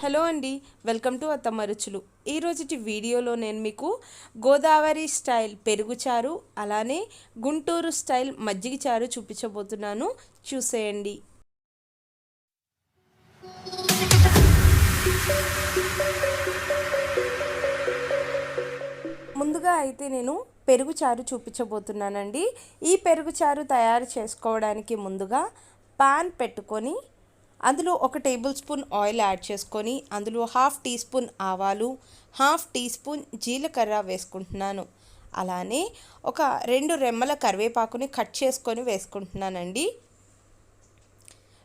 Hello అండి, welcome to అత్తమ్మ రుచులు. ఈరోజుటి వీడియోలో నేను మీకు గోదావరి స్టైల్ పెరుగు చారు, అలానే గుంటూరు స్టైల్ మజ్జిగ చారు చూపించబోతున్నాను. చూసేయండి. ముందుగా అయితే నేను పెరుగు చారు చూపించబోతున్నానండి. ఈ పెరుగు చారు తయారు చేసుకోవడానికి ముందుగా పాన్ పెట్టుకొని అందులో 1 టేబుల్ స్పూన్ ఆయిల్ యాడ్ చేసుకొని అందులో 1/2 టీ స్పూన్ ఆవాలు, 1/2 టీ స్పూన్ జీలకర్ర వేసుకుంటున్నాను. అలానే ఒక 2 రెమ్మల కరివేపాకుని కట్ చేసుకొని వేసుకుంటున్నానండి.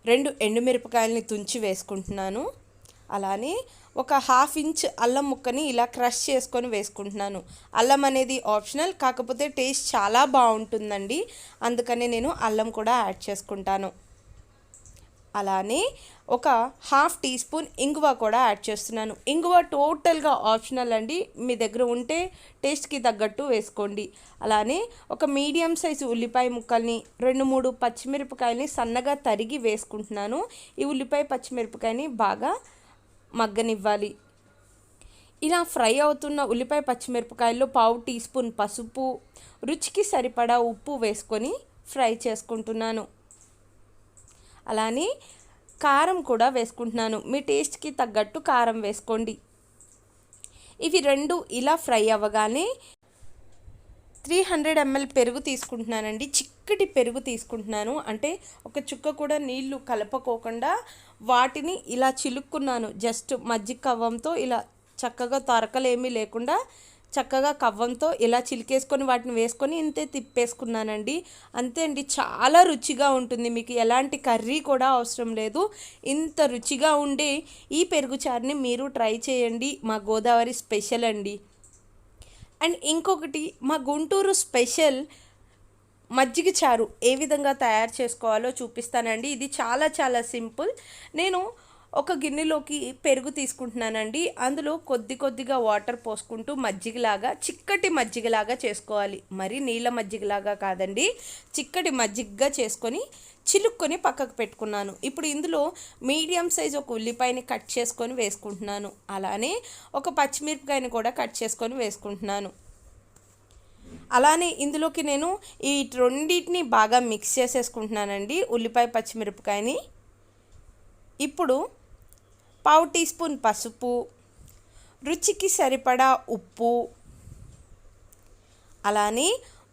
2 ఎండుమిరపకాయలని తుంచి వేసుకుంటున్నాను. అలానే ఒక 1/2 ఇంచ్ అల్లం ముక్కని ఇలా క్రష్ చేసుకొని వేసుకుంటున్నాను. అల్లం అనేది ఆప్షనల్, కాకపోతే టేస్ట్ చాలా బాగుంటుందండి, అందుకని నేను అల్లం కూడా యాడ్ చేసుకుంటాను. అలానే ఒక 1/2 టీ స్పూన్ ఇంగువ కూడా యాడ్ చేస్తున్నాను. ఇంగువ టోటల్గా ఆప్షనల్ అండి, మీ దగ్గర ఉంటే టేస్ట్కి తగ్గట్టు వేసుకోండి. అలానే ఒక మీడియం సైజు ఉల్లిపాయ ముక్కల్ని, 2-3 పచ్చిమిరపకాయలని సన్నగా తరిగి వేసుకుంటున్నాను. ఈ ఉల్లిపాయ పచ్చిమిరపకాయని బాగా మగ్గనివ్వాలి. ఇలా ఫ్రై అవుతున్న ఉల్లిపాయ పచ్చిమిరపకాయల్లో 1/2 టీ స్పూన్ పసుపు, రుచికి సరిపడా ఉప్పు వేసుకొని ఫ్రై చేసుకుంటున్నాను. అలానే కారం కూడా వేసుకుంటున్నాను. మీ టేస్ట్కి తగ్గట్టు కారం వేసుకోండి. ఇవి రెండు ఇలా ఫ్రై అవ్వగానే 300 ml పెరుగు తీసుకుంటున్నానండి. చిక్కటి పెరుగు తీసుకుంటున్నాను, అంటే ఒక చుక్క కూడా నీళ్లు కలపకోకుండా వాటిని ఇలా చిలుక్కున్నాను. జస్ట్ మజ్జిగ కవ్వంతో ఇలా చక్కగా తొరకలేమీ లేకుండా చక్కగా కవ్వంతో ఇలా చిలికేసుకొని వాటిని వేసుకొని ఇంతే తిప్పేసుకున్నానండి. అంతే అండి, చాలా రుచిగా ఉంటుంది. మీకు ఎలాంటి కర్రీ కూడా అవసరం లేదు. ఇంత రుచిగా ఉండే ఈ పెరుగు చారుని మీరు ట్రై చేయండి. మా గోదావరి స్పెషల్ అండి. అండ్ ఇంకొకటి, మా గుంటూరు స్పెషల్ మజ్జిగ చారు ఏ విధంగా తయారు చేసుకోవాలో చూపిస్తానండి. ఇది చాలా చాలా సింపుల్. నేను ఒక గిన్నెలోకి పెరుగు తీసుకుంటున్నానండి. అందులో కొద్దిగా వాటర్ పోసుకుంటూ మజ్జిగలాగా, చిక్కటి మజ్జిగలాగా చేసుకోవాలి. మరి నీళ్ళ మజ్జిగలాగా కాదండి, చిక్కటి మజ్జిగగా చేసుకొని చిలుక్కొని పక్కకు పెట్టుకున్నాను. ఇప్పుడు ఇందులో మీడియం సైజ్ ఒక ఉల్లిపాయని కట్ చేసుకొని వేసుకుంటున్నాను. అలానే ఒక పచ్చిమిరపకాయని కూడా కట్ చేసుకొని వేసుకుంటున్నాను. అలానే ఇందులోకి నేను ఈ రెండింటిని బాగా మిక్స్ చేసేసుకుంటున్నానండి, ఉల్లిపాయ పచ్చిమిరపకాయని. ఇప్పుడు 1/2 టీ స్పూన్ పసుపు, రుచికి సరిపడా ఉప్పు, అలానే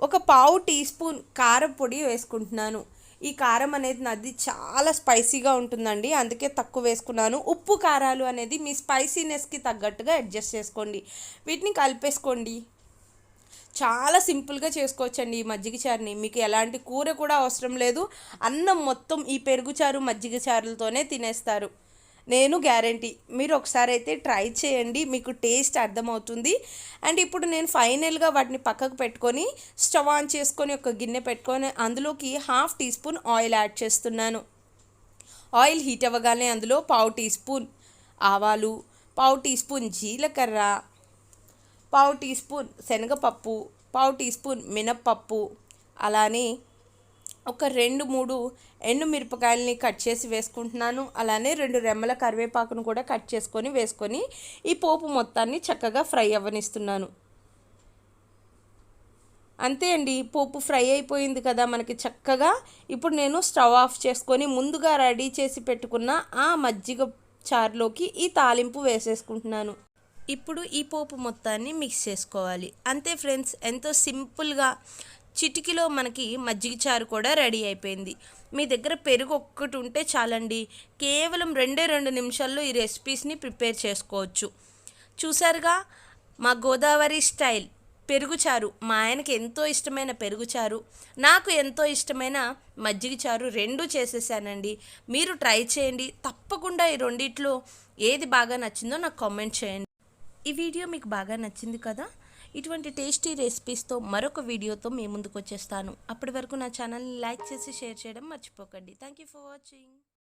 ఒక 1/2 టీ స్పూన్ కారం పొడి వేసుకుంటున్నాను. ఈ కారం అనేది నాది చాలా స్పైసీగా ఉంటుందండి, అందుకే తక్కువ వేసుకున్నాను. ఉప్పు కారాలు అనేది మీ స్పైసీనెస్కి తగ్గట్టుగా అడ్జస్ట్ చేసుకోండి. వీటిని కలిపేసుకోండి. చాలా సింపుల్గా చేసుకోవచ్చండి ఈ మజ్జిగ చారుని. మీకు ఎలాంటి కూర కూడా అవసరం లేదు. అన్నం మొత్తం ఈ పెరుగు చారు మజ్జిగ చారులతోనే తినేస్తారు. నేను గ్యారంటీ. మీరు ఒకసారి అయితే ట్రై చేయండి, మీకు టేస్ట్ అర్థమవుతుంది. అండ్ ఇప్పుడు నేను ఫైనల్గా వాటిని పక్కకు పెట్టుకొని స్టవ్ ఆన్ చేసుకొని ఒక గిన్నె పెట్టుకొని అందులోకి 1/2 టీ స్పూన్ ఆయిల్ యాడ్ చేస్తున్నాను. ఆయిల్ హీట్ అవ్వగానే అందులో 1/2 టీ స్పూన్ ఆవాలు, 1/2 టీ స్పూన్ జీలకర్ర, 1/2 టీ స్పూన్ శనగపప్పు, 1/2 టీ స్పూన్ మినప్పప్పు, అలానే ఒక 2-3 ఎండుమిరపకాయలని కట్ చేసి వేసుకుంటున్నాను. అలానే 2 రెమ్మల కరివేపాకును కూడా కట్ చేసుకొని వేసుకొని ఈ పోపు మొత్తాన్ని చక్కగా ఫ్రై అవ్వనిస్తున్నాను. అంతే అండి, పోపు ఫ్రై అయిపోయింది కదా మనకి చక్కగా. ఇప్పుడు నేను స్టవ్ ఆఫ్ చేసుకొని ముందుగా రెడీ చేసి పెట్టుకున్న ఆ మజ్జిగ చారులోకి ఈ తాలింపు వేసేసుకుంటున్నాను. ఇప్పుడు ఈ పోపు మొత్తాన్ని మిక్స్ చేసుకోవాలి. అంతే ఫ్రెండ్స్, ఎంతో సింపుల్గా చిటికిలో మనకి మజ్జిగ చారు కూడా రెడీ అయిపోయింది. మీ దగ్గర పెరుగు ఒక్కటి ఉంటే చాలండి, కేవలం 2 నిమిషాల్లో ఈ రెసిపీస్ని ప్రిపేర్ చేసుకోవచ్చు. చూసారుగా మా గోదావరి స్టైల్ పెరుగు చారు. మా ఆయనకి ఎంతో ఇష్టమైన పెరుగు చారు, నాకు ఎంతో ఇష్టమైన మజ్జిగ చారు, 2 చేసేసానండి. మీరు ట్రై చేయండి తప్పకుండా. ఈ రెండిట్లో ఏది బాగా నచ్చిందో నాకు కామెంట్ చేయండి. ఈ వీడియో మీకు బాగా నచ్చింది కదా? ఇటువంటి టేస్టీ రెసిపీస్తో మరొక వీడియోతో మీ ముందుకు వచ్చేస్తాను. అప్పటి వరకు నా ఛానల్ని లైక్ చేసి షేర్ చేయడం మర్చిపోకండి. Thank you for watching.